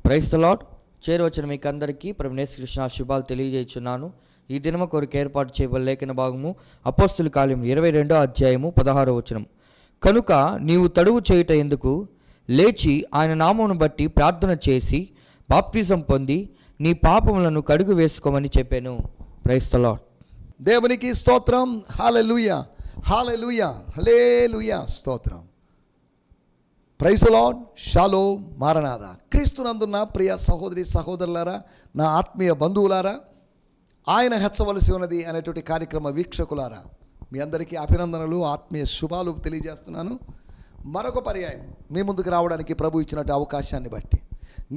Praise the lord. చేరవచ్చిన మీకు అందరికీ ప్రభువు యేసు కృష్ణ శుభాలు తెలియజేస్తున్నాను. ఈ దినము కొరకు ఏర్పాటు చేయబడిన లేఖన భాగము అపోస్తుల కార్యము 22వ అధ్యాయము 16వ వచనం. కనుక నీవు తడువు చేయుట ఎందుకు, లేచి ఆయన నామమును బట్టి ప్రార్థన చేసి బాప్తిజం పొంది నీ పాపములను కడుగు వేసుకోమని చెప్పాను. Praise the lord. దేవునికి స్తోత్రం. హల్లెలూయా, హల్లెలూయా, హల్లెలూయా, స్తోత్రం. Praise the lord. షాలోమ్, మారనాథ. క్రీస్తునందున్న ప్రియ సహోదరి సహోదరులారా, నా ఆత్మీయ బంధువులారా, ఆయన హెచ్చవలసి ఉన్నది అనేటువంటి కార్యక్రమ వీక్షకులారా, మీ అందరికీ అభినందనలు, ఆత్మీయ శుభాలు తెలియజేస్తున్నాను. మరొక పర్యాయం మీ ముందుకు రావడానికి ప్రభు ఇచ్చినట్టు అవకాశాన్ని బట్టి,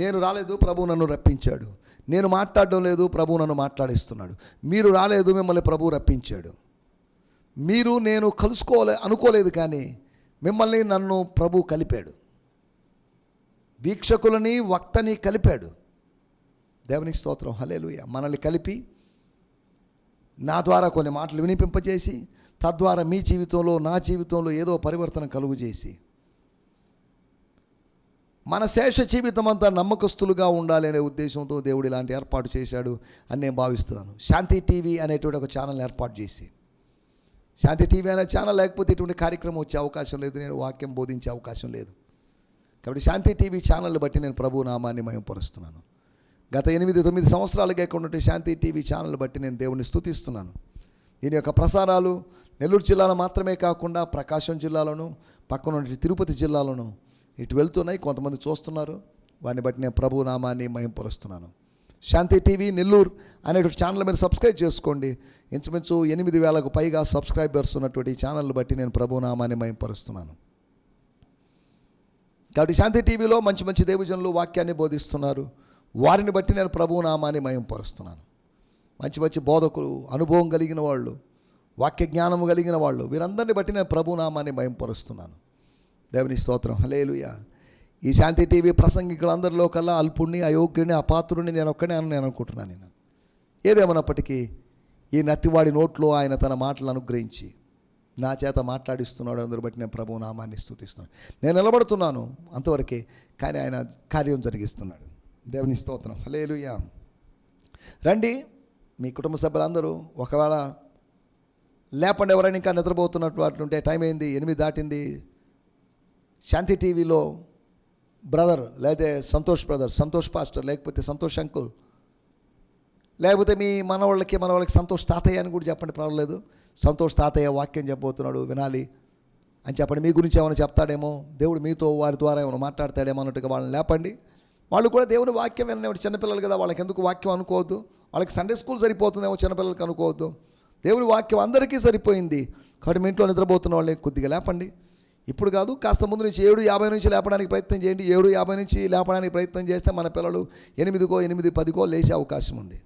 నేను రాలేదు, ప్రభు నన్ను రప్పించాడు. నేను మాట్లాడడం లేదు, ప్రభు నన్ను మాట్లాడిస్తున్నాడు. మీరు రాలేదు, మిమ్మల్ని ప్రభు రప్పించాడు. మీరు నేను అనుకోలేదు, కానీ మిమ్మల్ని నన్ను ప్రభు కలిపాడు. వీక్షకులని వక్తని కలిపాడు. దేవునికి స్తోత్రం. హల్లెలూయా. మనల్ని కలిపి నా ద్వారా కొన్ని మాటలు వినిపింపజేసి, తద్వారా మీ జీవితంలో నా జీవితంలో ఏదో పరివర్తన కలుగు చేసి మన శేష జీవితం అంతా నమ్మకస్తులుగా ఉండాలి అనే ఉద్దేశంతో దేవుడు ఇలాంటి ఏర్పాటు చేశాడు అని నేను భావిస్తున్నాను. శాంతి టీవీ అనేటువంటి ఒక ఛానల్ ఏర్పాటు చేసి, శాంతి టీవీ అనే ఛానల్ లేకపోతే ఇటువంటి కార్యక్రమం వచ్చే అవకాశం లేదు, నేను వాక్యం బోధించే అవకాశం లేదు. కాబట్టి శాంతి టీవీ ఛానల్ని బట్టి నేను ప్రభు నామాన్ని మహిమపరుస్తున్నాను. గత 8-9 సంవత్సరాలుగా ఉన్నటువంటి శాంతి టీవీ ఛానల్ బట్టి నేను దేవుని స్తుతిస్తున్నాను. దీని యొక్క ప్రసారాలు నెల్లూరు జిల్లాలో మాత్రమే కాకుండా ప్రకాశం జిల్లాలోను, పక్కన తిరుపతి జిల్లాలోను ఇటు వెళ్తున్నాయి. కొంతమంది చూస్తున్నారు. వారిని బట్టి నేను ప్రభు నామాన్ని మహిమపరుస్తున్నాను. శాంతి టీవీ నెల్లూరు అనేటువంటి ఛానల్ మీరు సబ్స్క్రైబ్ చేసుకోండి. ఇంచుమించు 8,000కు పైగా సబ్స్క్రైబర్స్ ఉన్నటువంటి ఛానల్ బట్టి నేను ప్రభు నామాన్ని మహిమపరుస్తున్నాను. కాబట్టి శాంతి టీవీలో మంచి మంచి దేవజనులు వాక్యాన్ని బోధిస్తున్నారు. వారిని బట్టి నేను ప్రభు నామాన్ని మహిమపరుస్తున్నాను. మంచి మంచి బోధకులు, అనుభవం కలిగిన వాళ్ళు, వాక్య జ్ఞానము కలిగిన వాళ్ళు, వీరందరిని బట్టి నేను ప్రభు నామాన్ని మహిమపరుస్తున్నాను. దేవుని స్తోత్రం. హల్లెలూయా. ఈ శాంతి టీవీ ప్రసంగికులందరిలో కల్లా అల్పుణ్ణి, అయోగ్యుని, అపాత్రుని నేను ఒక్కనే నేను అనుకుంటున్నాను. నేను ఏదేమన్నప్పటికీ ఈ నత్తివాడి నోట్లో ఆయన తన మాటలు అనుగ్రహించి నా చేత మాట్లాడిస్తున్నాడు. అందరూ బట్టి నేను ప్రభు నామాన్ని స్తుతిస్తున్నాను. నేను నిలబడుతున్నాను అంతవరకే, కానీ ఆయన కార్యం జరిగిస్తున్నాడు. దేవుని స్తోత్రం. హల్లెలూయా. రండి, మీ కుటుంబ సభ్యులందరూ, ఒకవేళ లేపండి, ఎవరైనా ఇంకా నిద్రపోతున్నట్టు అట్లుంటే, టైం అయింది, 8 దాటింది. శాంతి టీవీలో బ్రదర్, లేకపోతే సంతోష్ బ్రదర్, సంతోష్ పాస్టర్, లేకపోతే సంతోష్ అంకుల్, లేకపోతే మీ మనవాళ్ళకి సంతోష్ తాతయ్య అని కూడా చెప్పండి, పర్వాలేదు. సంతోష్ తాతయ్య వాక్యం చెప్పబోతున్నాడు, వినాలి అని చెప్పండి. మీ గురించి ఏమైనా చెప్తాడేమో, దేవుడు మీతో వారి ద్వారా ఏమైనా మాట్లాడతాడేమో అన్నట్టుగా వాళ్ళని లేపండి. వాళ్ళు కూడా దేవుని వాక్యం వినేవాడు. చిన్నపిల్లలు కదా, వాళ్ళకి ఎందుకు వాక్యం అనుకోవద్దు. వాళ్ళకి సండే స్కూల్ సరిపోతుందేమో, చిన్నపిల్లలకి అనుకోవద్దు. దేవుని వాక్యం అందరికీ సరిపోయింది. కాబట్టి మీ ఇంట్లో నిద్రపోతున్న వాళ్ళని కొద్దిగా లేపండి. ఇప్పుడు కాదు, కాస్త ముందు నుంచి 7:50 నుంచి లేపడానికి ప్రయత్నం చేయండి. 7:50 నుంచి లేపడానికి ప్రయత్నం చేస్తే మన పిల్లలు 8కో 8:10కో లేచే అవకాశం ఉంది.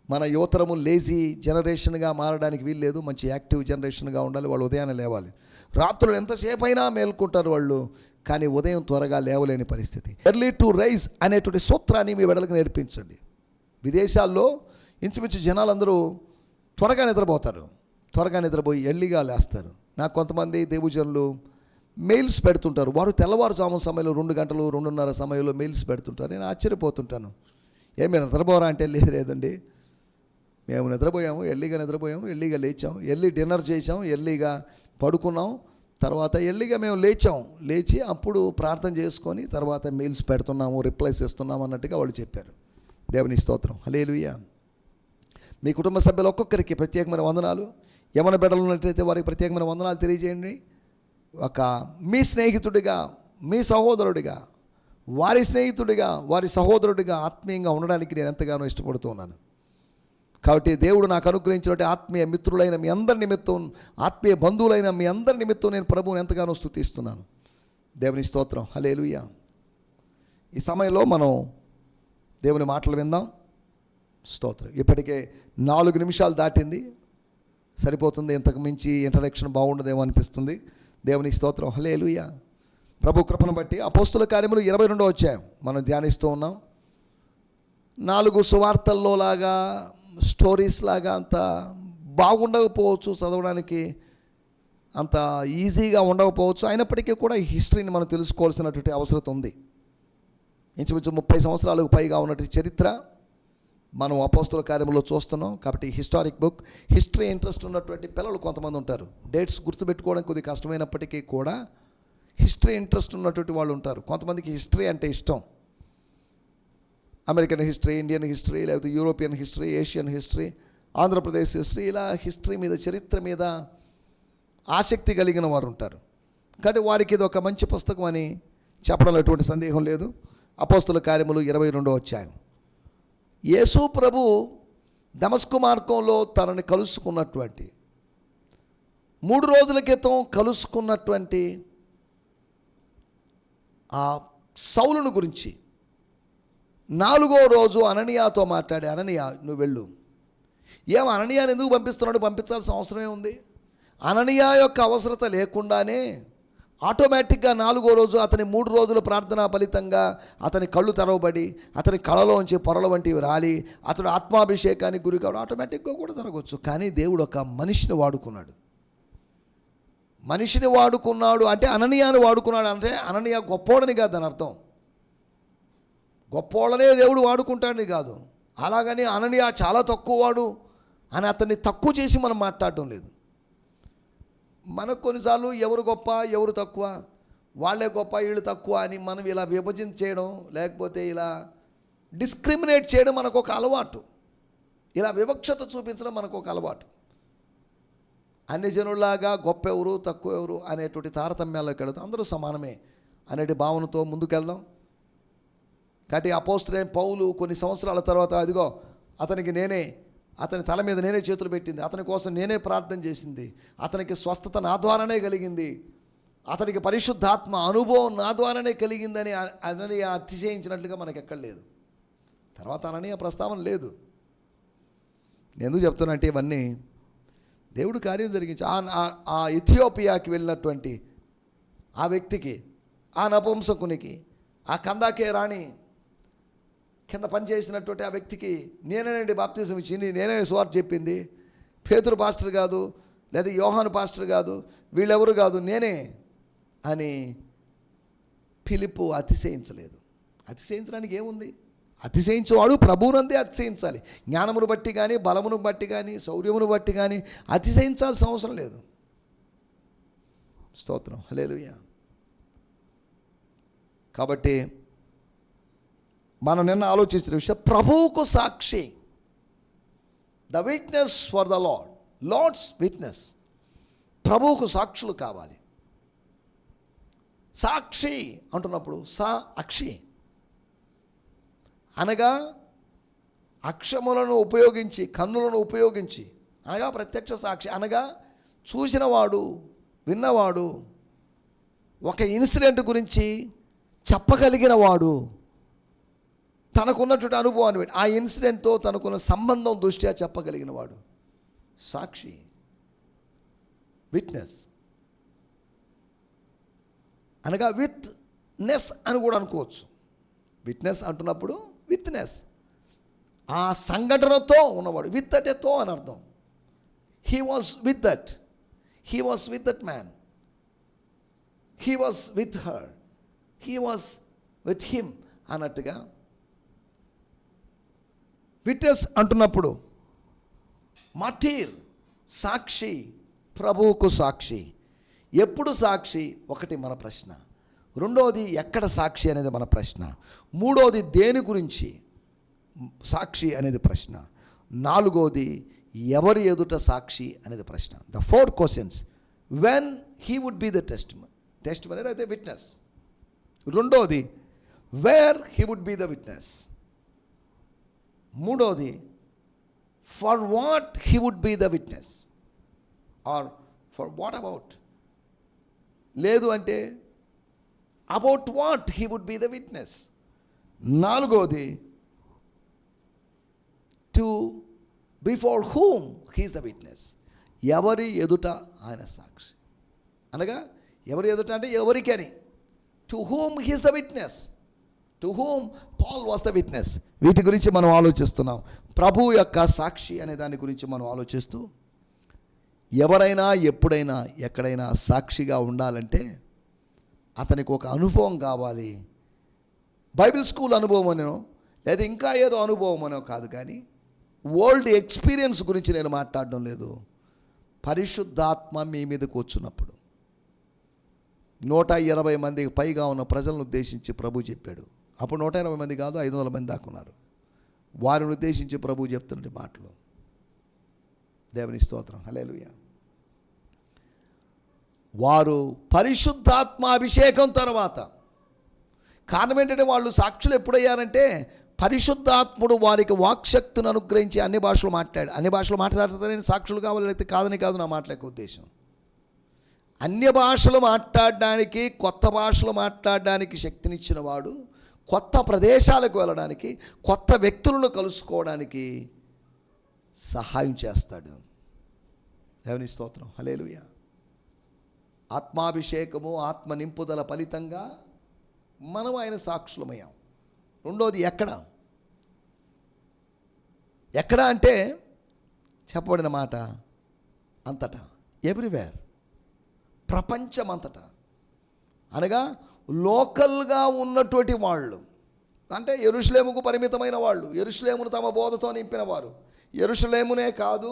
మన యువతరము లేజీ జనరేషన్గా మారడానికి వీల్లేదు. మంచి యాక్టివ్ జనరేషన్గా ఉండాలి. వాళ్ళు ఉదయాన్నే లేవాలి. రాత్రులు ఎంతసేపు అయినా మేల్కుంటారు వాళ్ళు, కానీ ఉదయం త్వరగా లేవలేని పరిస్థితి. ఎర్లీ టు రైజ్ అనేటువంటి సూత్రాన్ని మీ బిడ్డలకు నేర్పించండి. విదేశాల్లో ఇంచుమించు జనాలందరూ త్వరగా నిద్రపోతారు. త్వరగా నిద్రపోయి ఎర్లీగా లేస్తారు. నాకు కొంతమంది దేవజనులు మెయిల్స్ పెడుతుంటారు. వారు తెల్లవారుజాము సమయంలో 2 గంటలు 2:30 సమయంలో మెయిల్స్ పెడుతుంటారు. నేను ఆశ్చర్యపోతుంటాను. మీరు నిద్రపోరా అంటే, లేదండి, మేము నిద్రపోయాము, ఎర్లీగా నిద్రపోయాము, ఎర్లీగా లేచాము, ఎర్లీ డిన్నర్ చేసాం, ఎర్లీగా పడుకున్నాం, తర్వాత ఎర్లీగా మేము లేచి అప్పుడు ప్రార్థన చేసుకొని తర్వాత మెయిల్స్ పెడుతున్నాము, రిప్లైస్ ఇస్తున్నాము అన్నట్టుగా వాళ్ళు చెప్పారు. దేవుని స్తోత్రం. హల్లెలూయా. మీ కుటుంబ సభ్యులు ఒక్కొక్కరికి ప్రత్యేకమైన వందనాలు. యవన బిడ్డలు ఉన్నట్లయితే వారికి ప్రత్యేకమైన వందనాలు తెలియజేయండి. ఒక మీ స్నేహితుడిగా, మీ సహోదరుడిగా, వారి స్నేహితుడిగా, వారి సహోదరుడిగా ఆత్మీయంగా ఉండడానికి నేను ఎంతగానో ఇష్టపడుతూ ఉన్నాను. కాబట్టి దేవుడు నాకు అనుగ్రహించినటువంటి ఆత్మీయ మిత్రులైన మీ అందరి నిమిత్తం, ఆత్మీయ బంధువులైన మీ అందరి నిమిత్తం నేను ప్రభువుని ఎంతగానో స్తుతిస్తున్నాను. దేవుని స్తోత్రం. హల్లెలూయా. ఈ సమయంలో మనం దేవుని మాటలు విందాం. స్తోత్రం. ఇప్పటికే 4 నిమిషాలు దాటింది, సరిపోతుంది. ఇంతకు మించి ఇంట్రడక్షన్ బాగుండదేమో అనిపిస్తుంది. దేవునికి స్తోత్రం. హల్లెలూయా. ప్రభు కృపను బట్టి అపోస్తుల కార్యములు 22వ అధ్యాయం మనం ధ్యానిస్తూ ఉన్నాం. 4 సువార్తల్లో లాగా, స్టోరీస్ లాగా అంత బాగుండకపోవచ్చు, చదవడానికి అంత ఈజీగా ఉండకపోవచ్చు. అయినప్పటికీ కూడా ఈ హిస్టరీని మనం తెలుసుకోవాల్సినటువంటి అవసరం ఉంది. ఇంచుమించు 30 సంవత్సరాలకు పైగా ఉన్నట్టు చరిత్ర మనం అపోస్తుల కార్యంలో చూస్తున్నాం. కాబట్టి హిస్టారిక్ బుక్, హిస్టరీ ఇంట్రెస్ట్ ఉన్నటువంటి పిల్లలు కొంతమంది ఉంటారు. డేట్స్ గుర్తుపెట్టుకోవడం కొద్దిగా కష్టమైనప్పటికీ కూడా హిస్టరీ ఇంట్రెస్ట్ ఉన్నటువంటి వాళ్ళు ఉంటారు. కొంతమందికి హిస్టరీ అంటే ఇష్టం. అమెరికన్ హిస్టరీ, ఇండియన్ హిస్టరీ, లేకపోతే European history, Asian history, Andhra Pradesh history, ఇలా హిస్టరీ మీద, చరిత్ర మీద ఆసక్తి కలిగిన వారు ఉంటారు. కాబట్టి వారికి ఇది ఒక మంచి పుస్తకం అని చెప్పడంలో ఎటువంటి సందేహం లేదు. అపోస్తుల కార్యములు 22వ అధ్యాయం. యేసు ప్రభు దమస్కు మార్గంలో తనని కలుసుకున్నటువంటి 3 రోజుల క్రితం కలుసుకున్నటువంటి ఆ సౌలును గురించి 4వ రోజు అననీయాతో మాట్లాడి, అననీయా నువ్వు వెళ్ళు. అననీయాని ఎందుకు పంపిస్తున్నాడు? పంపించాల్సిన అవసరమే ఉంది. అననీయా యొక్క అవసరత లేకుండానే ఆటోమేటిక్గా 4వ రోజు అతని 3 రోజుల ప్రార్థన ఫలితంగా అతని కళ్ళు తెరవబడి, అతని కళలోంచి పొరల వంటివి రాలి, అతడు ఆత్మాభిషేకానికి గురి కావడం ఆటోమేటిక్గా కూడా జరగవచ్చు. కానీ దేవుడు ఒక మనిషిని వాడుకున్నాడు. మనిషిని వాడుకున్నాడు అంటే అననీయాని వాడుకున్నాడు అంటే అననీయ గొప్పోడని కాదు దాని అర్థం. గొప్పోళ్ళనే దేవుడు వాడుకుంటాడని కాదు. అలాగని అననీయ చాలా తక్కువ వాడు అని అతన్ని తక్కువ చేసి మనం మాట్లాడటం లేదు. మనకు కొన్నిసార్లు ఎవరు గొప్ప ఎవరు తక్కువ, వాళ్ళే గొప్ప వీళ్ళు తక్కువ అని మనం ఇలా విభజన చేయడం, లేకపోతే ఇలా డిస్క్రిమినేట్ చేయడం మనకు ఒక అలవాటు. ఇలా వివక్షత చూపించడం మనకు ఒక అలవాటు. అన్ని జనుల్లాగా గొప్ప ఎవరు తక్కువ ఎవరు అనేటువంటి తారతమ్యాల్లోకి వెళుతాం. అందరూ సమానమే అనేటి భావనతో ముందుకెళ్దాం. కాబట్టి అపోస్తలుడైన పౌలు కొన్ని సంవత్సరాల తర్వాత అదిగో అతని తల మీద నేనే చేతులు పెట్టింది, అతని కోసం నేనే ప్రార్థన చేసింది, అతనికి స్వస్థత నా ద్వారానే కలిగింది, అతనికి పరిశుద్ధాత్మ అనుభవం నా ద్వారానే కలిగిందని అననీయ అతిశయించినట్లుగా మనకు ఎక్కడ లేదు. తర్వాత అననీయ ప్రస్తావన లేదు. నేను ఎందుకు చెప్తున్నంటే ఇవన్నీ దేవుడు కార్యం జరిగించి ఆ ఇథియోపియాకి వెళ్ళినటువంటి ఆ వ్యక్తికి, ఆ నపుంసకునికి, ఆ కందాకే రాణి కింద పనిచేసినటువంటి ఆ వ్యక్తికి నేనేనండి బాప్తిజం ఇచ్చింది, నేనే సువార్త చెప్పింది, పేతురు పాస్టర్ కాదు, లేదా యోహాను పాస్టర్ కాదు, వీళ్ళెవరు కాదు, నేనే అని ఫిలిప్పు అతిశయించలేదు. అతిశయించడానికి ఏముంది? అతిశయించేవాడు ప్రభువునందే అతిశయించాలి. జ్ఞానమును బట్టి కానీ, బలమును బట్టి కానీ, శౌర్యమును బట్టి కానీ అతిశయించాల్సిన అవసరం లేదు. స్తోత్రం, హల్లెలూయా. కాబట్టి మనం నిన్న ఆలోచించిన విషయం, ప్రభువుకు సాక్షి, the witness for the lord, lord's witness. ప్రభువుకు సాక్షులు కావాలి. సాక్షి అంటున్నప్పుడు అక్షి అనగా అక్షములను ఉపయోగించి, కన్నులను ఉపయోగించి, అనగా ప్రత్యక్ష సాక్షి అనగా చూసినవాడు, విన్నవాడు, ఒక ఇన్సిడెంట్ గురించి చెప్పగలిగిన వాడు, తనకున్నటువంటి అనుభవాన్ని బట్టి ఆ ఇన్సిడెంట్తో తనకున్న సంబంధం దృష్ట్యా చెప్పగలిగిన వాడు సాక్షి, విట్నెస్. అనగా విత్నెస్ అని కూడా అనుకోవచ్చు. విట్నెస్ అంటున్నప్పుడు విత్నెస్, ఆ సంఘటనతో ఉన్నవాడు. విత్ అంటే తో అని అర్థం. He was with that man, he was with her, he was with him అన్నట్టుగా విట్నెస్ అంటున్నప్పుడు మార్టీర్, సాక్షి, ప్రభువుకు సాక్షి. ఎప్పుడు సాక్షి? ఒకటి మన ప్రశ్న. రెండోది ఎక్కడ సాక్షి అనేది మన ప్రశ్న. మూడోది దేని గురించి సాక్షి అనేది ప్రశ్న. నాలుగోది ఎవరి ఎదుట సాక్షి అనేది ప్రశ్న. The 4 questions. When he would be the testimony అయితే విట్నెస్. రెండోది where he would be the witness. మూడోది for what he would be the witness, or for what about. లేదు అంటే about what he would be the witness. నాలుగోది to before whom he's the witness. ఎవరి ఎదుట ఆయన సాక్షి. అనగా ఎవరి ఎదుట అంటే ఎవరికని. To whom he's the witness, to whom Paul was the witness. వీటి గురించి మనం ఆలోచిస్తున్నాం. ప్రభు యొక్క సాక్షి అనే దాని గురించి మనం ఆలోచిస్తూ, ఎవరైనా ఎప్పుడైనా ఎక్కడైనా సాక్షిగా ఉండాలంటే అతనికి ఒక అనుభవం కావాలి. బైబిల్ స్కూల్ అనుభవం అనో లేదా ఇంకా ఏదో అనుభవం అనో కాదు, కానీ వరల్డ్ ఎక్స్పీరియన్స్ గురించి నేను మాట్లాడడం లేదు. పరిశుద్ధాత్మ మీ మీదకు వచ్చినప్పుడు 120 మందికి పైగా ఉన్న ప్రజలను ఉద్దేశించి ప్రభు చెప్పాడు. అప్పుడు 120 మంది కాదు, 500 మంది దాకా ఉన్నారు. వారిని ఉద్దేశించి ప్రభు చెప్తున్న మాటలు. దేవుని స్తోత్రం, హల్లెలూయా. వారు పరిశుద్ధాత్మ అభిషేకం తర్వాత, కారణం ఏంటంటే వాళ్ళు సాక్షులు ఎప్పుడయ్యారంటే పరిశుద్ధాత్ముడు వారికి వాక్శక్తిని అనుగ్రహించి అన్ని భాషలు మాట్లాడుతారని సాక్షులు కావాలి, లేకపోతే కాదని కాదు నా మాటల యొక్క ఉద్దేశం. అన్య భాషలు మాట్లాడడానికి, కొత్త భాషలు మాట్లాడడానికి శక్తినిచ్చిన వాడు కొత్త ప్రదేశాలకు వెళ్ళడానికి, కొత్త వ్యక్తులను కలుసుకోవడానికి సహాయం చేస్తాడు. దేవుని స్తోత్రం, హల్లెలూయా. ఆత్మాభిషేకము, ఆత్మ నింపుదల ఫలితంగా మనం ఆయన సాక్షులమయ్యాం. రెండోది ఎక్కడ అంటే చెప్పబడిన మాట అంతటా, ఎవ్రీవేర్, ప్రపంచమంతటా. అనగా లోకల్గా ఉన్నటువంటి వాళ్ళు, అంటే యెరూషలేముకు పరిమితమైన వాళ్ళు, యెరూషలేమును తమ బోధతో నింపిన వారు. యెరూషలేమునే కాదు,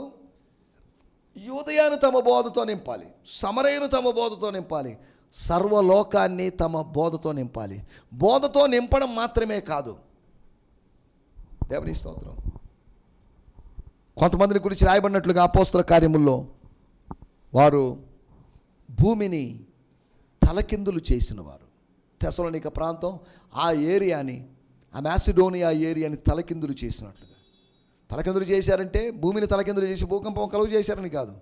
యూదయను తమ బోధతో నింపాలి, సమరయను తమ బోధతో నింపాలి, సర్వలోకాన్ని తమ బోధతో నింపాలి. బోధతో నింపడం మాత్రమే కాదు. దేవుని స్తోత్రం. కొంతమందిని గురించి రాయబడినట్లుగా అపోస్తల కార్యముల్లో వారు భూమిని తలకిందులు చేసిన వారు. తెసలోనిక ప్రాంతం, ఆ ఏరియాని, ఆ మాసిడోనియా ఏరియాని తలకిందులు చేసినట్లుగా. తలకిందులు చేశారంటే భూమిని తలకిందులు చేసి భూకంపం కలుగు చేశారని కాదు,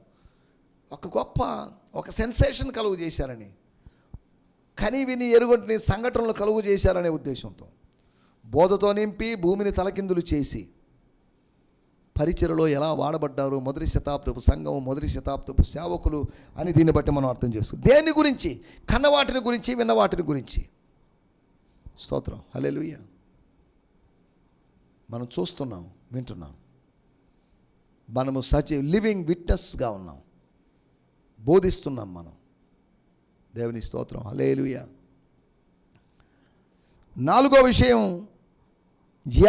ఒక సెన్సేషన్ కలుగు చేశారని, కని విని ఎరుగొంటిని సంఘటనలు కలుగు చేశారనే ఉద్దేశంతో బోధతో నింపి భూమిని తలకిందులు చేసి పరిచర్యలో ఎలా వాడబడ్డారు మొదటి శతాబ్దపు సంఘం, మొదటి శతాబ్దపు సేవకులు అని దీన్ని బట్టి మనం అర్థం చేసుకోవాలి. దేని గురించి? కన్నవాటిని గురించి, విన్నవాటిని గురించి. స్తోత్రం, హల్లెలూయా. మనం చూస్తున్నాం, వింటున్నాం, మనము లివింగ్ విట్నెస్గా ఉన్నాం, బోధిస్తున్నాం మనం. దేవుని స్తోత్రం, హల్లెలూయా. నాలుగో విషయం,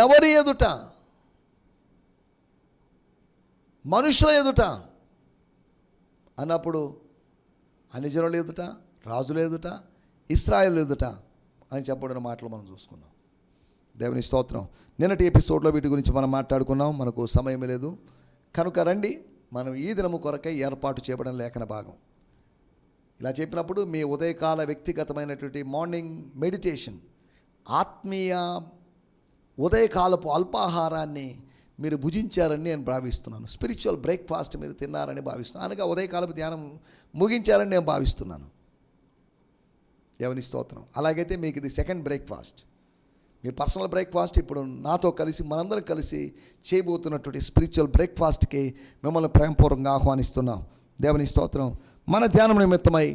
ఎవరి ఎదుట? మనుషుల ఎదుట అన్నప్పుడు అన్ని జనుల ఎదుట, రాజుల ఎదుట, ఇశ్రాయేలు ఎదుట అని చెప్పబడిన మాటలు మనం చూసుకున్నాం. దేవుని స్తోత్రం. నిన్నటి ఎపిసోడ్లో వీటి గురించి మనం మాట్లాడుకున్నాం, మనకు సమయం లేదు కనుక రండి, మనం ఈ దినము కొరకై ఏర్పాటు చేయబడిన లేఖన భాగం. ఇలా చెప్పినప్పుడు మీ ఉదయకాల వ్యక్తిగతమైనటువంటి మార్నింగ్ మెడిటేషన్, ఆత్మీయ ఉదయకాలపు అల్పాహారాన్ని మీరు భుజించారని నేను భావిస్తున్నాను. స్పిరిచువల్ బ్రేక్ఫాస్ట్ మీరు తిన్నారని భావిస్తున్నాను, అనగా ఉదయకాలపు ధ్యానం ముగించారని నేను భావిస్తున్నాను. దేవుని స్తోత్రం. అలాగైతే మీకు ఇది సెకండ్ బ్రేక్ఫాస్ట్, మీ పర్సనల్ బ్రేక్ఫాస్ట్. ఇప్పుడు నాతో కలిసి మనందరం కలిసి చేయబోతున్నటువంటి స్పిరిచువల్ బ్రేక్ఫాస్ట్కి మిమ్మల్ని ప్రేమపూర్వకంగా ఆహ్వానిస్తున్నాం. దేవుని స్తోత్రం. మన ధ్యానం నిమిత్తమై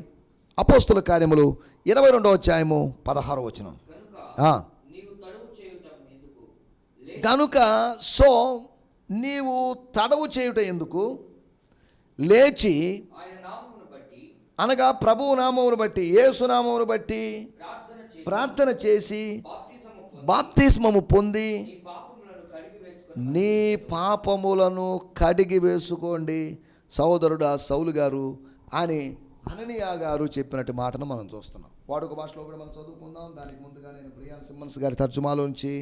అపోస్తుల కార్యములు 22వ అధ్యాయము 16వ వచనం. కనుక సో నీవు తడవు చేయుట ఎందుకు? లేచి, అనగా ప్రభువు నామమును బట్టి, యేసు నామమును బట్టి ప్రార్థన చేసి బాప్తిస్మము పొంది నీ పాపములను కడిగి వేసుకోండి సహోదరుడు సౌలు గారు అని అననీయా గారు చెప్పినట్టు మాటను మనం చూస్తున్నాం. వాడుక భాషలో కూడా మనం చదువుకుందాం. దానికి ముందుగా నేను బ్రియాన్ సిమ్మన్స్ గారి తర్జుమాలోంచి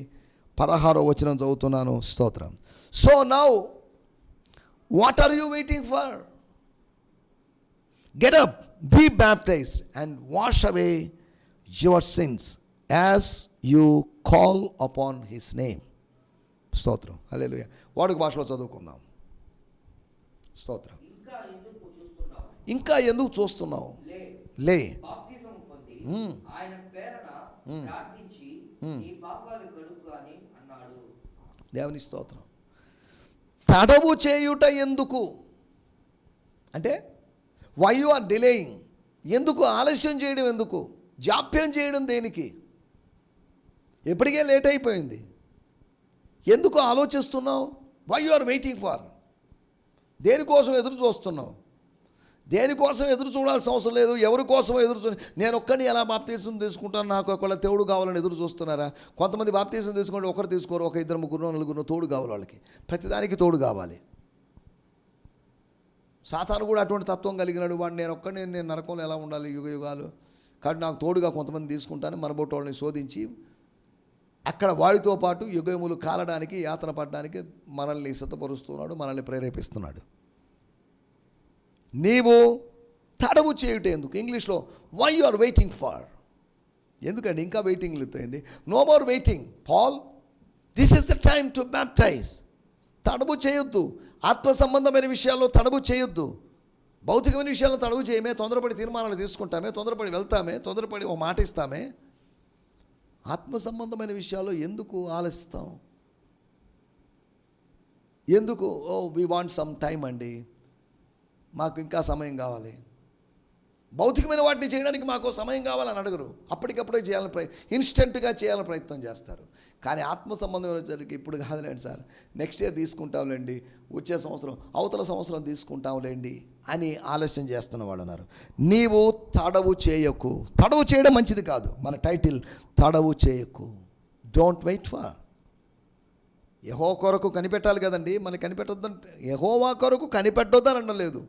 16వ వచనం చదువుతున్నాను. స్తోత్రం. So now what are you waiting for? Get up, be baptized and wash away your sins as you call upon his name. స్తోత్రం, హల్లెలూయా. వాడుక భాషలో చదువుకుందాం. స్తోత్రం. ఇంకా ఎందుకు చూస్తున్నావు? లే, దేవుని స్తోత్రం. తడవు చేయుట ఎందుకు అంటే, వై యు ఆర్ డిలేయింగ్? ఎందుకు ఆలస్యం చేయడం? ఎందుకు జాప్యం చేయడం? దేనికి? ఎప్పటికే లేట్ అయిపోయింది. ఎందుకు ఆలోచిస్తున్నావు? Why you are waiting for? దేనికోసం ఎదురు చూస్తున్నావు? దేనికోసం ఎదురు చూడాల్సిన అవసరం లేదు. ఎవరి కోసం ఎదురు చూ నేను ఒక్కడిని ఎలా బాప్తీసం తీసుకుంటాను, నాకు ఒకళ్ళ తోడు కావాలని ఎదురు చూస్తున్నారా? కొంతమంది బాప్తీసం తీసుకుంటే ఒకరు తీసుకోరు, ఒక ఇద్దరు ముగ్గురు నలుగురు తోడు కావాలి. వాళ్ళకి ప్రతిదానికి తోడు కావాలి. సాతాను కూడా అటువంటి తత్వం కలిగినాడు. వాడు నేను నరకంలో ఎలా ఉండాలి యుగ యుగాలు, కాబట్టి నాకు తోడుగా కొంతమంది తీసుకుంటాను, మనబోటి వాళ్ళని శోధించి అక్కడ వాడితో పాటు యుగములు కాలడానికి, యాతన పడడానికి మనల్ని సిద్ధపరుస్తున్నాడు, మనల్ని ప్రేరేపిస్తున్నాడు. నీవు తడవు చేయుట ఎందుకు? ఇంగ్లీష్లో why you are waiting for, ఎందుకండి ఇంకా వెయిటింగ్ అయింది? No more waiting Paul, this is the time to baptize. తడవు చేయొద్దు. ఆత్మ సంబంధమైన విషయాల్లో తడవు చేయొద్దు. భౌతికమైన విషయాల్లో తడవు చేయమే, తొందరపడి తీర్మానాలు తీసుకుంటామే, తొందరపడి వెళ్తామే, తొందరపడి ఒక మాట ఇస్తామే. ఆత్మ సంబంధమైన విషయాల్లో ఎందుకు ఆలస్యం? ఎందుకు వి వాంట్ సమ్ టైం అండి, మాకు ఇంకా సమయం కావాలి. భౌతికమైన వాటిని చేయడానికి మాకు సమయం కావాలని అడగరు. అప్పటికప్పుడే చేయాలని ఇన్స్టెంట్గా చేయాలని ప్రయత్నం చేస్తారు. కానీ ఆత్మ సంబంధమైన వచ్చరికి ఇప్పుడు కాదులేండి సార్, నెక్స్ట్ ఇయర్ తీసుకుంటాంలేండి, వచ్చే సంవత్సరం, అవతల సంవత్సరం తీసుకుంటాంలేండి అని ఆలస్యం చేస్తున్న వాళ్ళు ఉన్నారు. నీవు తడవు చేయకు. తడవు చేయడం మంచిది కాదు. మన టైటిల్ తడవు చేయకు. Don't wait for. యెహోవా కొరకు కనిపెట్టాలి కదండి, మనకి కనిపెట్టొద్దంటే యెహోవా కొరకు కనిపెట్టొద్దని అనలేదు.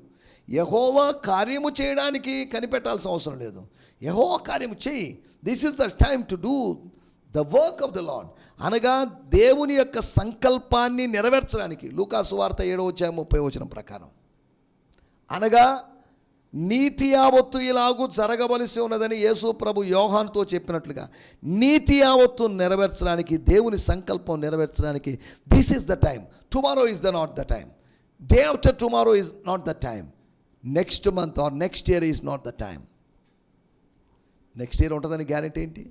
యెహోవా కార్యము చేయడానికి కనిపెట్టాల్సిన అవసరం లేదు. యెహోవా కార్యము చేయి. This is the time to do the work of the lord. అనగా దేవుని యొక్క సంకల్పాన్ని నెరవేర్చడానికి. లూకా సువార్త 7:30 ప్రకారం అనగా నీతి యావత్తు ఇలాగూ జరగవలసి ఉన్నదని యేసు ప్రభు యోహానుతో చెప్పినట్లుగా నీతి యావత్తు నెరవేర్చడానికి, దేవుని సంకల్పం నెరవేర్చడానికి this is the time. Tomorrow is the not the time. Day after tomorrow is not the time. Next month or next year is not the time. Next year ఉంటుందని గ్యారెంటీ ఏంటి?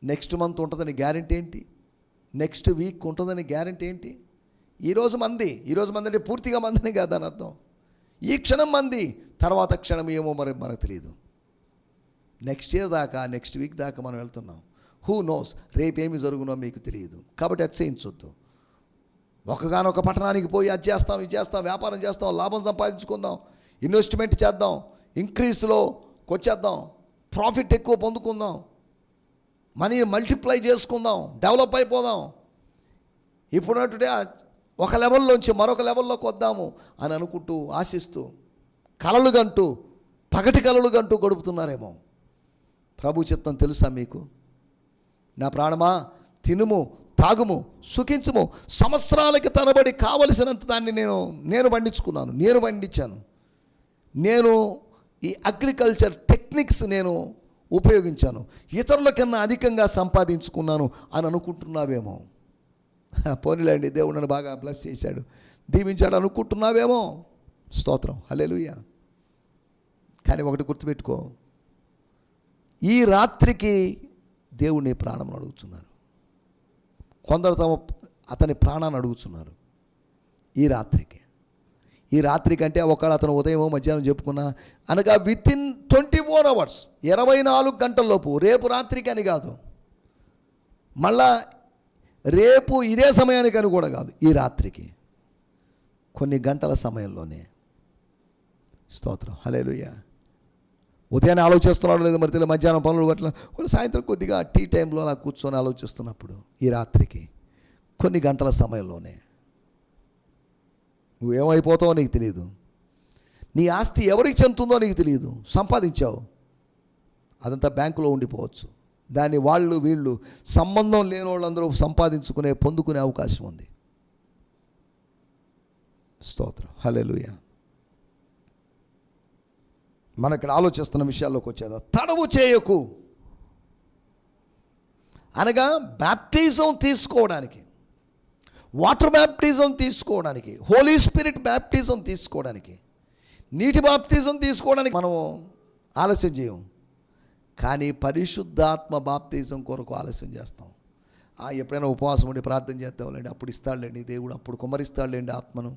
నెక్స్ట్ మంత్ ఉంటుందని guarantee ఏంటి? Next week ఉంటుందని guarantee ఏంటి? ఈరోజు మంది అంటే పూర్తిగా మందిని కాదు అని అర్థం. ఈ క్షణం మంది, తర్వాత క్షణం ఏమో మరి మనకు తెలియదు. నెక్స్ట్ ఇయర్ దాకా, నెక్స్ట్ వీక్ దాకా మనం వెళ్తున్నాం. హూ నోస్ రేపేమి జరుగునో మీకు తెలియదు. కాబట్టి అతిశయించొద్దు. ఒకగానొక పట్టణానికి పోయి అది చేస్తాం, ఇది చేస్తాం, వ్యాపారం చేస్తాం, లాభం సంపాదించుకుందాం, ఇన్వెస్ట్మెంట్ చేద్దాం, ఇంక్రీజ్లో వచ్చేద్దాం, ప్రాఫిట్ ఎక్కువ పొందుకుందాం, మనీ మల్టిప్లై చేసుకుందాం, డెవలప్ అయిపోదాం, ఇప్పుడున్నట్టుడే ఒక లెవెల్లోంచి మరొక లెవెల్లోకి వద్దాము అని అనుకుంటూ, ఆశిస్తూ, కలలు గంటూ, పగటి కలలు గంటూ గడుపుతున్నారేమో. ప్రభు చిత్తం తెలుసా మీకు? నా ప్రాణమా తినుము, తాగుము, సుఖించుము. సంవత్సరాలకి తరబడి కావలసినంత దాన్ని నేను పండించాను. నేను ఈ అగ్రికల్చర్ టెక్నిక్స్ నేను ఉపయోగించాను, ఇతరుల కన్నా అధికంగా సంపాదించుకున్నాను అని అనుకుంటున్నావేమో. పోనీలేండి, దేవుడు నన్ను బాగా బ్లెస్ చేశాడు, దీవించాడు అనుకుంటున్నావేమో. స్తోత్రం, హల్లెలూయా. కానీ ఒకటి గుర్తుపెట్టుకో, ఈ రాత్రికి దేవుడిని ప్రాణం అడుగుతున్నారు. కొందరు అతని ప్రాణాన్ని అడుగుతున్నారు ఈ రాత్రికి అంటే ఒకవేళ అతను ఉదయం మధ్యాహ్నం చెప్పుకున్నా అనగా వితిన్ 24 hours 24 గంటల్లోపు, రేపు రాత్రికి అని కాదు, మళ్ళా రేపు ఇదే సమయానికి అని కూడా కాదు, ఈ రాత్రికి కొన్ని గంటల సమయంలోనే. స్తోత్రం, హల్లెలూయా. ఉదయాన్నే ఆలోచిస్తున్నాడు లేదు మరి తెలియదు, మధ్యాహ్నం పనులు పట్ల, సాయంత్రం కొద్దిగా టీ టైంలో అలా కూర్చొని ఆలోచిస్తున్నప్పుడు, ఈ రాత్రికి కొన్ని గంటల సమయంలోనే నువ్వేమైపోతావో నీకు తెలియదు. నీ ఆస్తి ఎవరికి చెందుతుందో నీకు తెలియదు. సంపాదించావు, అదంతా బ్యాంకులో ఉండిపోవచ్చు. దాన్ని వీళ్ళు సంబంధం లేని వాళ్ళందరూ పొందుకునే అవకాశం ఉంది. స్తోత్రం, హల్లెలూయా. మన ఇక్కడ ఆలోచిస్తున్న విషయాల్లోకి వచ్చేదా, తడవు చేయకు అనగా బ్యాప్టిజం తీసుకోవడానికి, వాటర్ బ్యాప్టిజం తీసుకోవడానికి, హోలీ స్పిరిట్ బ్యాప్టిజం తీసుకోవడానికి, నీటి బాప్తిజం తీసుకోవడానికి మనం ఆలస్యం చేయం. కానీ పరిశుద్ధాత్మ బాప్తిజం కొరకు ఆలస్యం చేస్తాం. ఎప్పుడైనా ఉపవాసం ఉండి ప్రార్థన చేస్తాంలేండి, అప్పుడు ఇస్తాడులేండి దేవుడు, అప్పుడు కుమ్మరిస్తాడులేండి ఆత్మను,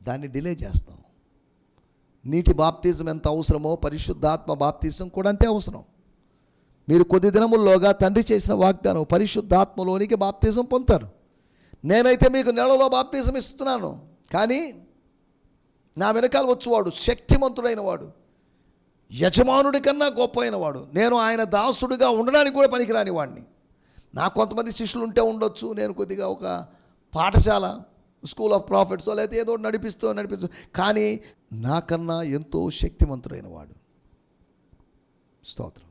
దాన్ని డిలే చేస్తాం. నీటి బాప్తిజం ఎంత అవసరమో పరిశుద్ధాత్మ బాప్తిజం కూడా అంతే అవసరం. మీరు కొద్ది దినముల్లోగా తండ్రి చేసిన వాగ్దానం పరిశుద్ధాత్మలోనికి బాప్తిజం పొందుతారు. నేనైతే మీకు నెలలో బాప్తిజం ఇస్తున్నాను, కానీ నా వెనకాల వచ్చేవాడు శక్తిమంతుడైన వాడు, యజమానుడి కన్నా గొప్ప అయిన వాడు, నేను ఆయన దాసుడిగా ఉండడానికి కూడా పనికిరాని వాడిని. నాకు కొంతమంది శిష్యులు ఉంటే ఉండొచ్చు, నేను కొద్దిగా ఒక పాఠశాల స్కూల్ ఆఫ్ ప్రాఫిట్స్ లేకపోతే ఏదో నడిపిస్తూ కానీ నాకన్నా ఎంతో శక్తిమంతుడైన వాడు. స్తోత్రం.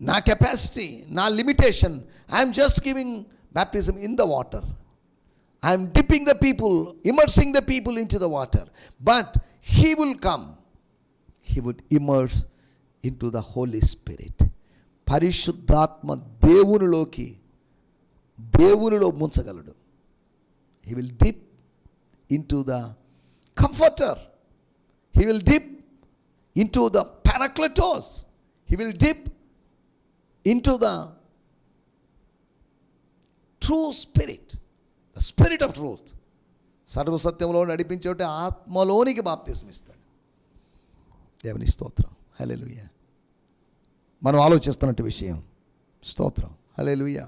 నా కెపాసిటీ, నా limitation, I'm just giving baptism in the water, I'm dipping the people, immersing the people in to the water, but he will come, he would immerse in to the holy spirit. పరిశుద్ధాత్మ దేవునిలో ముంచగలడు. He will dip into the comforter. He will dip into the parakletos. He will dip into the true spirit, the spirit of truth. సర్వసత్యంలో నడిపించేట ఆత్మలోనికి బాప్తిసం ఇస్తాడు. దేవుని స్తోత్రం. హల్లెలూయా. మనం ఆలోచిస్తున్నట్టు విషయం. స్తోత్రం. హల్లెలూయా.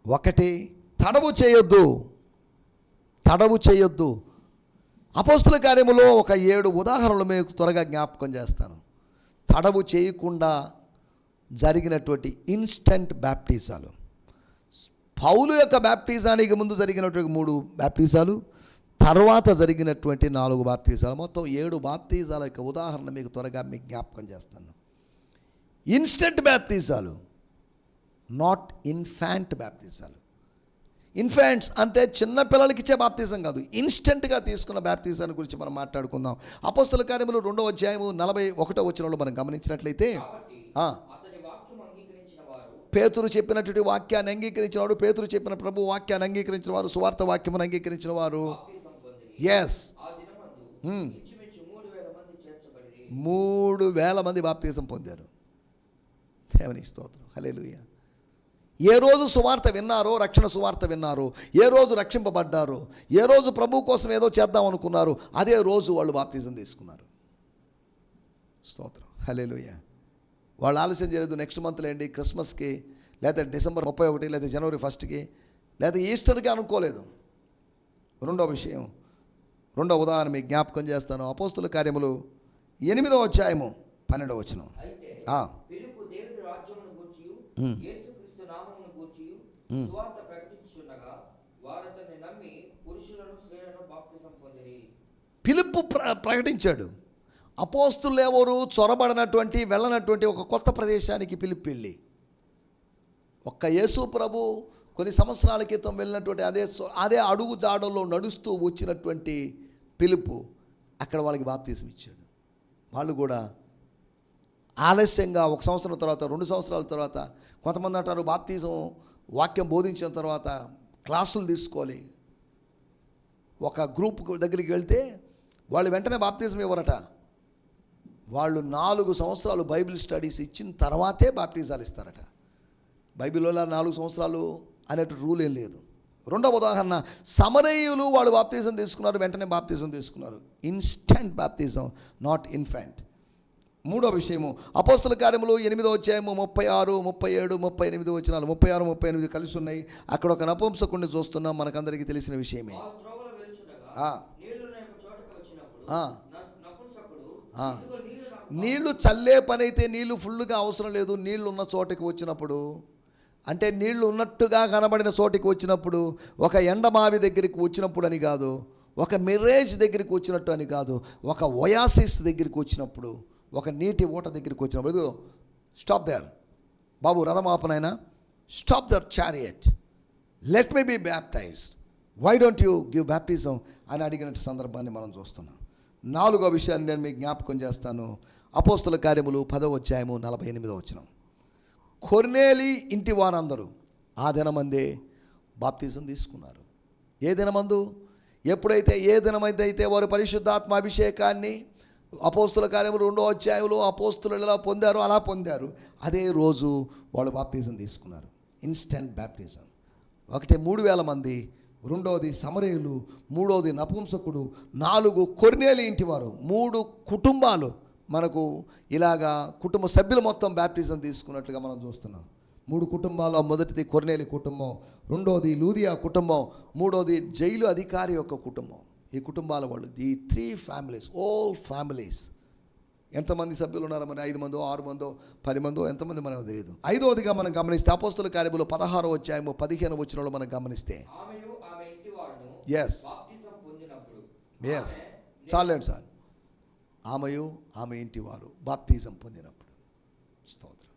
ఒకటి, తడవు చేయొద్దు. అపోస్తుల కార్యములో ఒక 7 ఉదాహరణలు మీకు త్వరగా జ్ఞాపకం చేస్తాను. తడవు చేయకుండా జరిగినటువంటి ఇన్స్టంట్ బ్యాప్టిజాలు. పౌలు యొక్క బ్యాప్టిజానికి ముందు జరిగినటువంటి 3 బ్యాప్టిజాలు, తర్వాత జరిగినటువంటి 4 బాప్తిజాలు, మొత్తం 7 బాప్తిజాల యొక్క ఉదాహరణ మీకు త్వరగా మీకు జ్ఞాపకం చేస్తాను. ఇన్స్టెంట్ బ్యాప్తిజాలు, నాట్ ఇన్ఫాంట్ బ్యాప్తిజాలు. ఇన్ఫాంట్స్ అంటే చిన్న పిల్లలకి ఇచ్చే బాప్తిజం కాదు, ఇన్స్టెంట్గా తీసుకున్న బాప్తిజాన్ని గురించి మనం మాట్లాడుకుందాం. అపోస్తల కార్యములు 2వ అధ్యాయము 41వ వచనంలో మనం గమనించినట్లయితే, పేతురు చెప్పినటువంటి వాక్యాన్ని అంగీకరించిన వాడు, పేతురు చెప్పిన ప్రభు వాక్యాన్ని అంగీకరించిన వారు, సువార్త వాక్యమును అంగీకరించిన వారు, ఎస్ 3,000 మంది బాప్తిజం పొందారు. దేవుని స్తోత్రం. హల్లెలూయా. ఏ రోజు సువార్త విన్నారో, రక్షణ సువార్త విన్నారో, ఏ రోజు రక్షింపబడ్డారో, ఏ రోజు ప్రభు కోసం ఏదో చేద్దాం అనుకున్నారు, అదే రోజు వాళ్ళు బాప్తిజం తీసుకున్నారు. స్తోత్రం. హల్లెలూయా. వాళ్ళు ఆలస్యం చేయలేదు. నెక్స్ట్ మంత్లో ఏంటి, క్రిస్మస్కి, లేదా డిసెంబర్ 31, లేదా జనవరి 1కి, లేదా ఈస్టర్కి అనుకోలేదు. రెండవ విషయం, రెండవ ఉదాహరణ మీకు జ్ఞాపకం చేస్తాను. అపోస్తుల కార్యములు 8వ అధ్యాయము 12వ వచనం. ఫిలిప్పు ప్రకటించాడు. అపోస్తులు ఎవరు చొరబడినటువంటి, వెళ్ళనటువంటి ఒక కొత్త ప్రదేశానికి ఫిలిప్పు వెళ్ళి, ఒక్క యేసు ప్రభు కొన్ని సంవత్సరాల క్రితం వెళ్ళినటువంటి అదే అడుగు జాడల్లో నడుస్తూ వచ్చినటువంటి ఫిలిప్పు అక్కడ వాళ్ళకి బాప్తిసం ఇచ్చాడు. వాళ్ళు కూడా ఆలస్యంగా 1 సంవత్సరం తర్వాత, 2 సంవత్సరాల తర్వాత, కొంతమంది అంటారు బాప్తిజం వాక్యం బోధించిన తర్వాత క్లాసులు తీసుకోవాలి. ఒక గ్రూప్ దగ్గరికి వెళ్తే వాళ్ళు వెంటనే బాప్తిజం ఇవ్వరట. వాళ్ళు 4 సంవత్సరాలు బైబిల్ స్టడీస్ ఇచ్చిన తర్వాతే బాప్టిజాలు ఇస్తారట. బైబిల్లో 4 సంవత్సరాలు అనేటు రూల్ ఏం లేదు. రెండవ ఉదాహరణ, సమరయులు వాళ్ళు బాప్తిజం తీసుకున్నారు, వెంటనే బాప్తిజం తీసుకున్నారు. ఇన్స్టెంట్ బాప్తిజం, నాట్ ఇన్ఫాంట్. మూడో విషయము, అపోస్తల కార్యములు 8వ అధ్యాయము 36, 37, 38 వచనాలు, 36, 38 కలిసి ఉన్నాయి. అక్కడ ఒక నపుంసకుడిని చూస్తున్నాం, మనకందరికీ తెలిసిన విషయమే. నీళ్లు చల్లే పని అయితే నీళ్లు ఫుల్గా అవసరం లేదు. నీళ్లు ఉన్న చోటకి వచ్చినప్పుడు, అంటే నీళ్లు ఉన్నట్టుగా కనబడిన చోటికి వచ్చినప్పుడు, ఒక ఎండమావి దగ్గరికి వచ్చినప్పుడు అని కాదు, ఒక మిరేజ్ దగ్గరికి వచ్చినట్టు అని కాదు, ఒక ఒయాసిస్ దగ్గరికి వచ్చినప్పుడు, ఒక నీటి ఊట దగ్గరికి వచ్చినప్పుడు, స్టాప్ దేర్ బాబు, రథమాపనైనా stop the chariot, let me be baptized, why don't you give baptism అని అడిగిన సందర్భాన్ని మనం చూస్తున్నాం. 4వ విషయాన్ని నేను మీకు జ్ఞాపకం చేస్తాను. అపోస్తల కార్యములు 10వ అధ్యాయము 48వ వచనం. కొర్నేలి ఇంటి వారందరూ ఆ దినమందే బాప్తిజం తీసుకున్నారు. ఏ దినమందు? ఎప్పుడైతే ఏ దినమైతే వారు పరిశుద్ధాత్మ అభిషేకాన్ని అపోస్తుల కార్యములు 2వ అధ్యాయంలో అపోస్తులు ఎలా పొందారో అలా పొందారు. అదే రోజు వాళ్ళు బాప్తిజం తీసుకున్నారు. Instant baptism. ఒకటి 3,000 మంది, రెండవది సమరయులు, మూడవది నపుంసకుడు, 4 కొర్నేలి ఇంటివారు, 3 కుటుంబాలు మనకు ఇలాగా కుటుంబ సభ్యులు మొత్తం బాప్టిజం తీసుకున్నట్లుగా మనం చూస్తున్నాం. 3 కుటుంబాల్లో మొదటిది కొర్నేలి కుటుంబం, రెండోది లూదియా కుటుంబం, మూడోది జైలు అధికారి యొక్క కుటుంబం. ఈ కుటుంబాల వాళ్ళు, ఈ 3 ఫ్యామిలీస్, ఆల్ ఫ్యామిలీస్. ఎంతమంది సభ్యులు ఉన్నారో మరి 5 మందో 6 మందో 10 మందో ఎంతమంది మనకు తెలియదు. 5వదిగా మనం గమనిస్తే అపోస్తలుల కార్యములు 16వ అధ్యాయము 15వ వచనంలో మనం గమనిస్తే, ఎస్ ఎస్ చాలండి సార్, ఆమెయు ఆమె ఇంటి వారు బాప్తిజం పొందినప్పుడు. స్తోత్రం.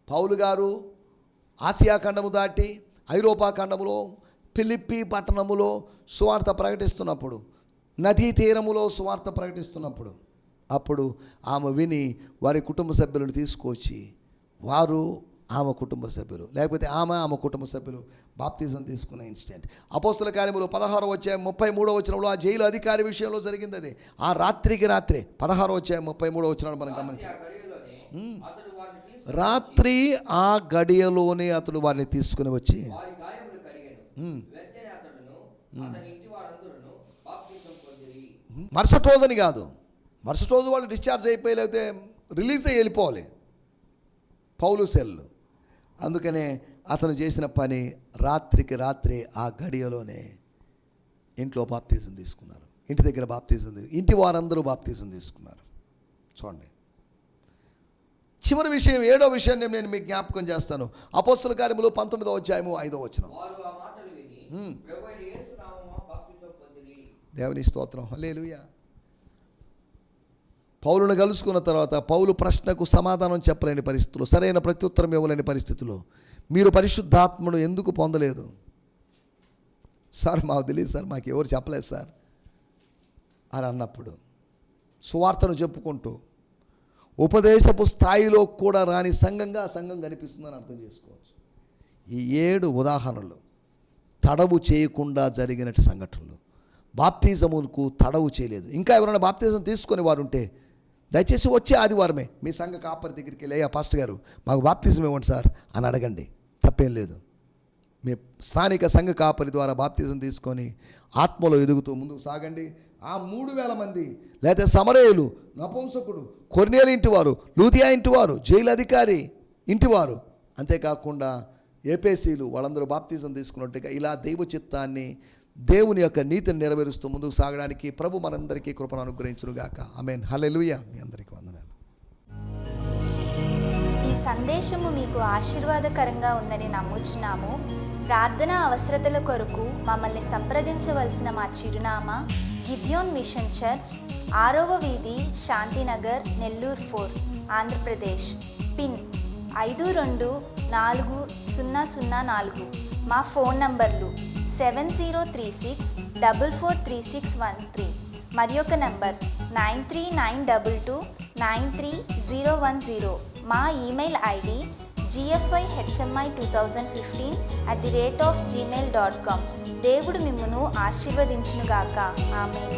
పౌలు గారు ఆసియా ఖండము దాటి ఐరోపా ఖండములో ఫిలిప్పీ పట్టణములో సువార్త ప్రకటిస్తున్నప్పుడు, నదీ తీరములో సువార్త ప్రకటిస్తున్నప్పుడు, అప్పుడు ఆమె విని వారి కుటుంబ సభ్యులను తీసుకొచ్చి, వారు ఆమె కుటుంబ సభ్యులు, లేకపోతే ఆమె కుటుంబ సభ్యులు బాప్తిజం తీసుకున్న ఇన్సిడెంట్. అపోస్తల కార్యములు 16వ అధ్యాయం 33వ వచనంలో ఆ జైలు అధికారి విషయంలో జరిగింది అది. ఆ రాత్రికి రాత్రే 16వ అధ్యాయం 33వ వచనంలో మనం గమనించాం. రాత్రి ఆ గడియలోనే అతడు వారిని తీసుకుని వచ్చి మరుసటి రోజని కాదు, మరుసటి రోజు వాళ్ళు డిశ్చార్జ్ అయిపోయి లేకపోతే రిలీజ్ అయ్యి వెళ్ళిపోవాలి పౌలు సెల్లు. అందుకనే అతను చేసిన పని రాత్రికి రాత్రే ఆ గడియలోనే ఇంట్లో బాప్తిజం తీసుకున్నారు, ఇంటి దగ్గర బాప్తిజం, ఇంటి వారందరూ బాప్తిజం తీసుకున్నారు. చూడండి, చివరి విషయం 7వ విషయం నేను మీకు జ్ఞాపకం చేస్తాను. అపోస్తల కార్యములు 19వ అధ్యాయము 5వ వచనం. దేవుని స్తోత్రం, హల్లెలూయా. పౌలును కలుసుకున్న తర్వాత పౌలు ప్రశ్నకు సమాధానం చెప్పలేని పరిస్థితులు, సరైన ప్రత్యుత్తరం ఇవ్వలేని పరిస్థితుల్లో, మీరు పరిశుద్ధాత్మను ఎందుకు పొందలేదు? సార్ మాకు తెలియదు సార్, మాకు ఎవరు చెప్పలేదు సార్ అని అన్నప్పుడు, సువార్తను చెప్పుకుంటూ ఉపదేశపు స్థాయిలో కూడా రాని సంఘంగా ఆ సంఘం కనిపిస్తుందని అర్థం చేసుకోవచ్చు. ఈ 7 ఉదాహరణలు తడవు చేయకుండా జరిగిన సంఘటనలు. బాప్తిజముకు తడవు చేయలేదు. ఇంకా ఎవరైనా బాప్తిజం తీసుకొని వారు ఉంటే దయచేసి వచ్చే ఆదివారమే మీ సంఘ కాపరి దగ్గరికి వెళ్ళి, అయ్యా పాస్టర్ గారు మాకు బాప్తిజం ఇవ్వండి సార్ అని అడగండి, తప్పేం లేదు. మీ స్థానిక సంఘ కాపరి ద్వారా బాప్తిజం తీసుకొని ఆత్మలో ఎదుగుతూ ముందుకు సాగండి. ఆ 3000 మంది, లేకపోతే సమరయులు, నపుంసకుడు, కొర్నేలి ఇంటివారు, లూదియా ఇంటివారు, జైలు అధికారి ఇంటివారు, అంతేకాకుండా ఏపీసీలు, వాళ్ళందరూ బాప్తిజం తీసుకున్నట్టుగా ఇలా దైవ చిత్తాన్ని, దేవుని యొక్క నీతిని నెరవేరుస్తూ ముందుకు సాగడానికి ప్రభు మనందరికీ కృపను అనుగ్రహించునుగాక. ఆమేన్. హల్లెలూయా. మీ అందరికీ వందనాలు. ఈ సందేశము మీకు ఆశీర్వాదకరంగా ఉందని నమ్ముచున్నాము. ప్రార్థన అవసరతల కొరకు మమ్మల్ని సంప్రదించవలసిన మా చిరునామా గిద్యోన్ మిషన్ చర్చ్, 6వ వీధి, శాంతినగర్, నెల్లూరు 4, ఆంధ్రప్రదేశ్. పిన్ 524004. మా ఫోన్ నంబర్లు 7036443613 మరి ఒక నంబర్ 9392293010. మా ఈమెయిల్ ఐడి gfihmi2015@gmail.com. దేవుడు మిమ్మును ఆశీర్వదించునుగాక. ఆమేన్.